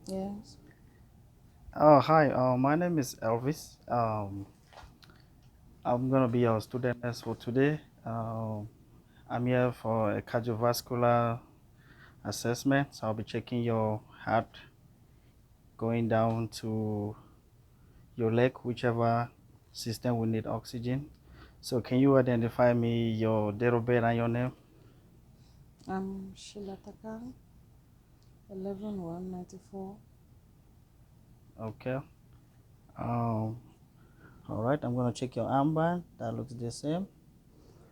Yes. Oh, hi. My name is Elvis. I'm gonna be your student nurse for today. I'm here for a cardiovascular assessment. So I'll be checking your heart going down to your leg, whichever system will need oxygen. So can you identify me your date of birth and your name? I'm Sheila Takang, 11/1/94. Okay. Um, all right. I'm gonna check your armband. That looks the same.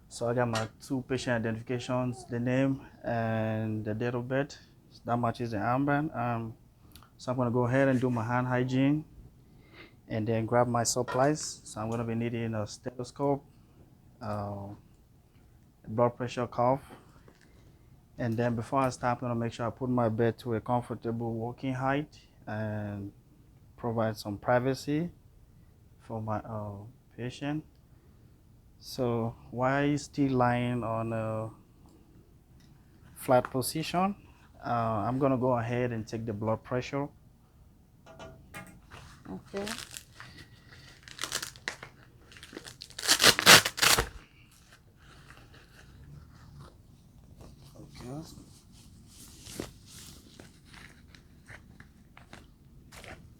So I got my two patient identifications, the name and the date of birth. That matches the armband. So I'm gonna go ahead and do my hand hygiene and then grab my supplies. So I'm gonna be needing a stethoscope, uh, blood pressure cuff, and then before I start, I'm gonna make sure I put my bed to a comfortable walking height and provide some privacy for my patient. So while he's still lying on a flat position, I'm gonna go ahead and take the blood pressure. Okay. Okay.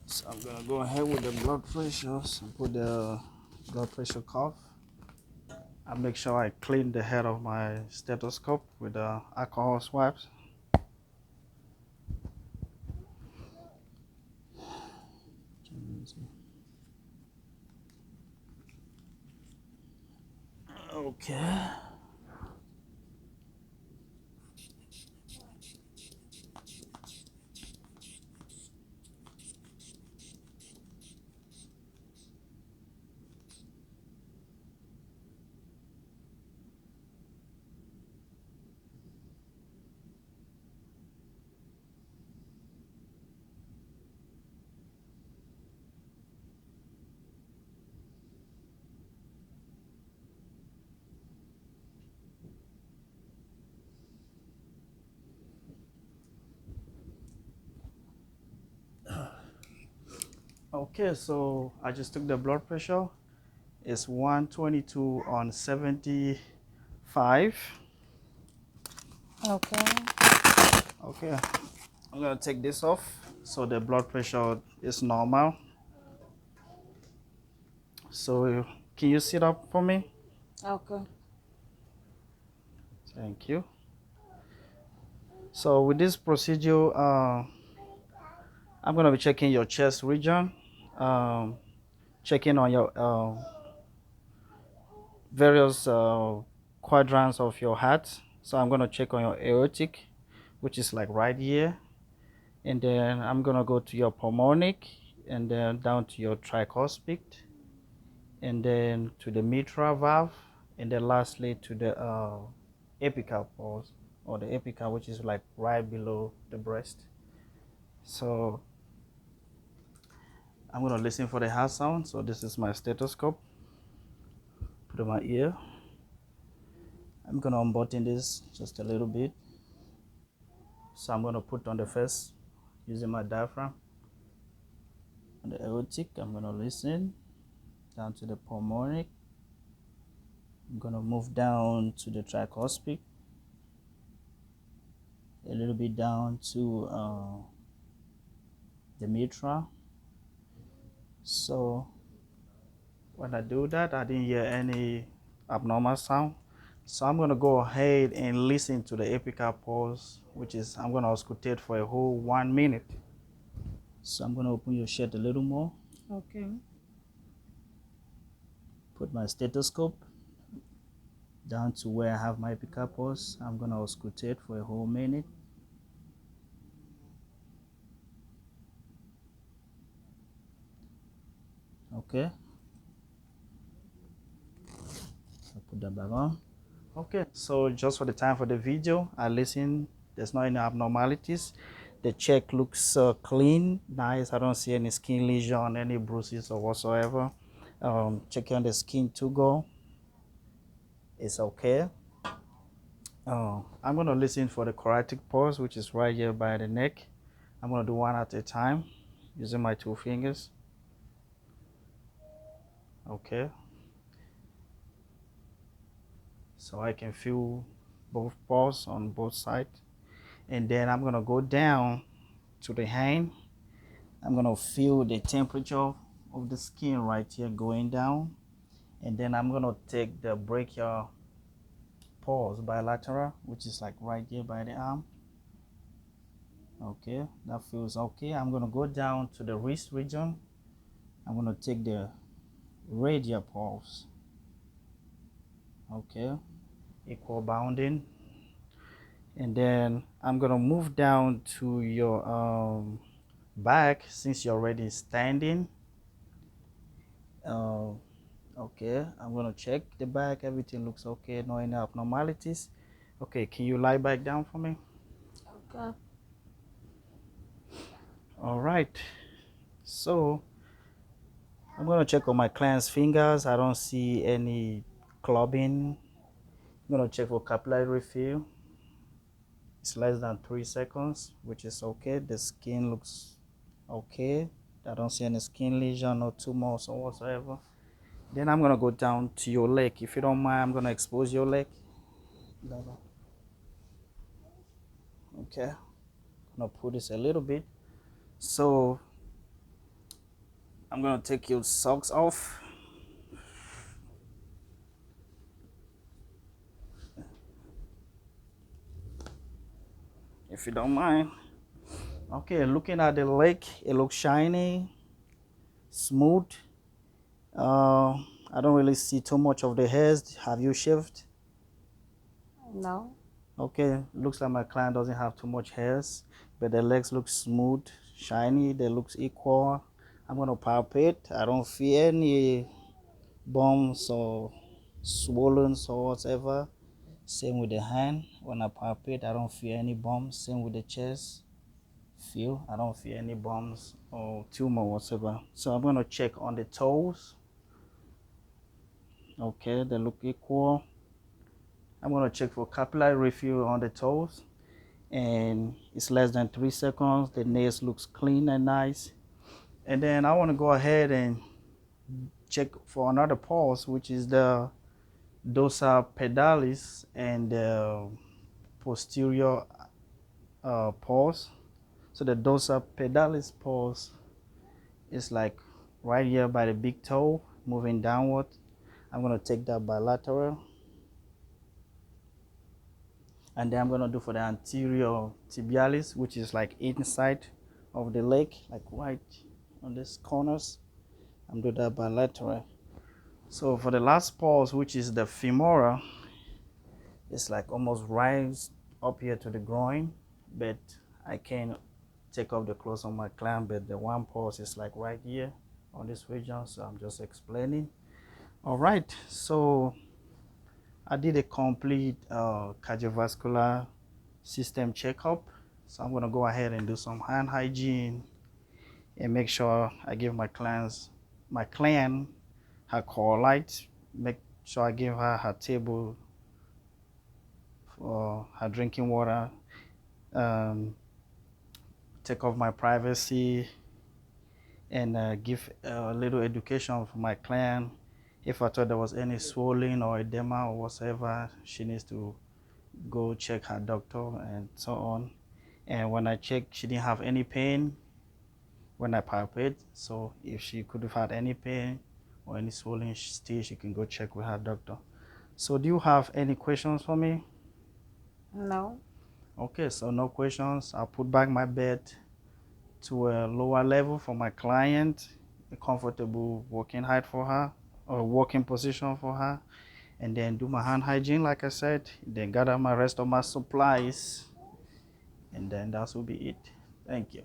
So I'm gonna go ahead with the blood pressure. So put the blood pressure cuff. I make sure I clean the head of my stethoscope with the alcohol swabs. Okay. Okay, so I just took the blood pressure. It's 122 on 75. Okay. Okay, I'm gonna take this off. So the blood pressure is normal. So can you sit up for me? Okay. Thank you. So with this procedure, I'm gonna be checking your chest region, um, checking on your various quadrants of your heart. So I'm gonna check on your aortic, which is like right here, and then I'm gonna go to your pulmonic, and then down to your tricuspid, and then to the mitral valve, and then lastly to the apical pulse or the apical, which is like right below the breast. So I'm gonna listen for the heart sound. So this is my stethoscope. Put in my ear. I'm gonna unbutton this just a little bit. So I'm gonna put on the first using my diaphragm on the aortic. I'm gonna listen down to the pulmonic. I'm gonna move down to the tricuspid, a little bit down to the mitral. So when I do that, I didn't hear any abnormal sound. So I'm gonna go ahead and listen to the apical pulse, which is I'm gonna auscultate for a whole 1 minute. So I'm gonna open your shirt a little more, Okay. put my stethoscope down to where I have my apical pulse. I'm gonna auscultate for a whole minute. Okay, so put that back on. Okay, so just for the time for the video, I listen. There's not any abnormalities. The check looks clean, nice. I don't see any skin lesion, any bruises or whatsoever. Checking on the skin to go. It's okay. I'm gonna listen for the carotid pulse, which is right here by the neck. I'm gonna do one at a time using my 2 fingers. Okay, so I can feel both paws on both sides, and then I'm gonna go down to the hand. I'm gonna feel the temperature of the skin right here going down, and then I'm gonna take the brachial paws bilateral, which is like right here by the arm. Okay, that feels okay. I'm gonna go down to the wrist region. I'm gonna take the radial pulse. Okay, equal bounding, and then I'm gonna move down to your back since you're already standing. Okay, I'm gonna check the back. Everything looks okay. No any abnormalities. Okay, can you lie back down for me? Okay. All right. So I'm gonna check on my client's fingers. I don't see any clubbing. I'm gonna check for capillary refill. It's less than 3 seconds, which is okay. The skin looks okay. I don't see any skin lesion, no tumors or whatsoever. Then I'm gonna go down to your leg. If you don't mind, I'm gonna expose your leg. Okay. I'm gonna put this a little bit. So I'm gonna take your socks off. If you don't mind. Okay, looking at the leg, it looks shiny, smooth. I don't really see too much of the hairs. Have you shaved? No. Okay, looks like my client doesn't have too much hairs, but the legs look smooth, shiny. They looks equal. I'm gonna palpate. I don't feel any bumps or swollen or whatever. Same with the hand. When I palpate, I don't feel any bumps. Same with the chest. I don't feel any bumps or tumor whatsoever. So I'm gonna check on the toes. Okay, they look equal. I'm gonna check for capillary refill on the toes, and it's less than 3 seconds. The nails looks clean and nice. And then I want to go ahead and check for another pulse, which is the dorsal pedalis and the posterior pulse. So the dorsal pedalis pulse is like right here by the big toe, moving downward. I'm gonna take that bilateral, and then I'm gonna do for the anterior tibialis, which is like inside of the leg, like right on these corners. I'm doing that bilateral. So for the last pulse, which is the femoral, it's like almost rise up here to the groin, but I can't take off the clothes on my client, but the one pulse is like right here on this region, so I'm just explaining. All right, so I did a complete cardiovascular system checkup. So I'm gonna go ahead and do some hand hygiene and make sure I give my client her call light. Make sure I give her her table for her drinking water. Take off my privacy and give a little education for my client. If I thought there was any swelling or edema or whatever, she needs to go check her doctor and so on. And when I checked, she didn't have any pain when I palpate. So if she could have had any pain or any swelling, still she can go check with her doctor. So do you have any questions for me? No. Okay, so no questions. I'll put back my bed to a lower level for my client, a comfortable working height for her or working position for her, and then do my hand hygiene like I said, then gather my rest of my supplies, and then that will be it. Thank you.